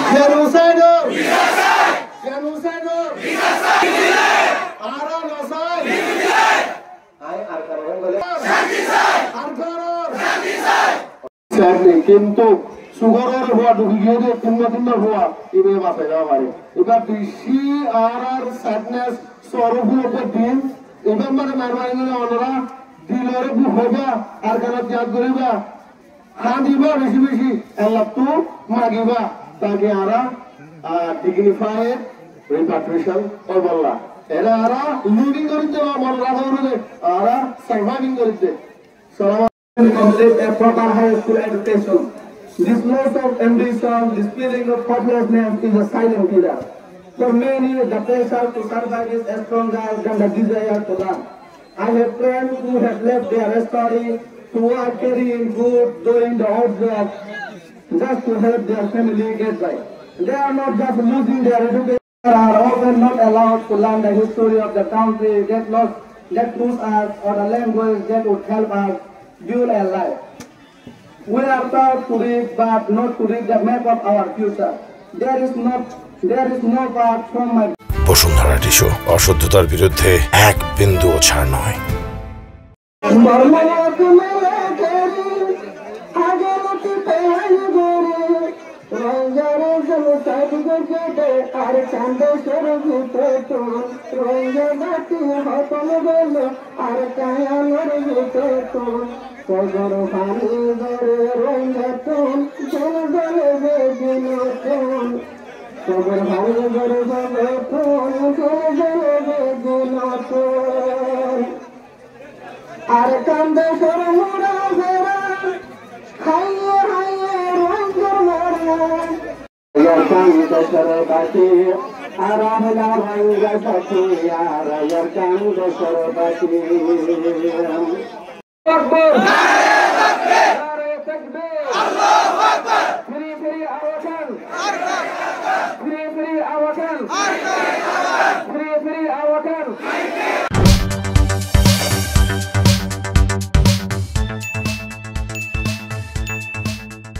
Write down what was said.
Genocide! Genocide! Ara Nasai! কিন্তু সুগারের হওয়া ঢুকে গিয়ে যে তিনটা হওয়া এভাবে বাঁচাই যাওয়া পারে এবার বেশি আর স্যাডনেস সরফুল উপর দিন এবার মানে মারমারি অনরা দিলের হইবা আর কেন ত্যাগ করিবা হাঁদিবা বেশি বেশি আল্লাহ তো মাগিবা তাকে আরা ডিগনিফাইড রিপাট্রিশন ও বললা এরা আরা লিভিং করিতে মন রাখা হলে আরা সার্ভাইভিং করিতে complete a proper high school education. This loss of ambition, this feeling of hopelessness is a silent killer. For many, the pressure to survive is stronger than the desire to learn. I have friends who have left their study to work carrying good, doing the odd job, just to help their family get by. They are not just losing their education, they are often not allowed to learn the history of the country that puts us or the language that would help us build a life. We are proud to read, but not to read the map of our future. There is no part from my. Bashundhara tissue অশুদ্ধতার বিরুদ্ধে এক বিন্দুও ছাড় নয়। আর কান্দে সরমুরা ভরা খাইয়ে হাইয়ে রঙ্গর মরা ইয়ার কান্দে সরবাতি আর আমলা রঙ্গা সাথী আর ইয়ার কান্দে সরবাতি আকবার নারে তাকবীর আল্লাহু আকবার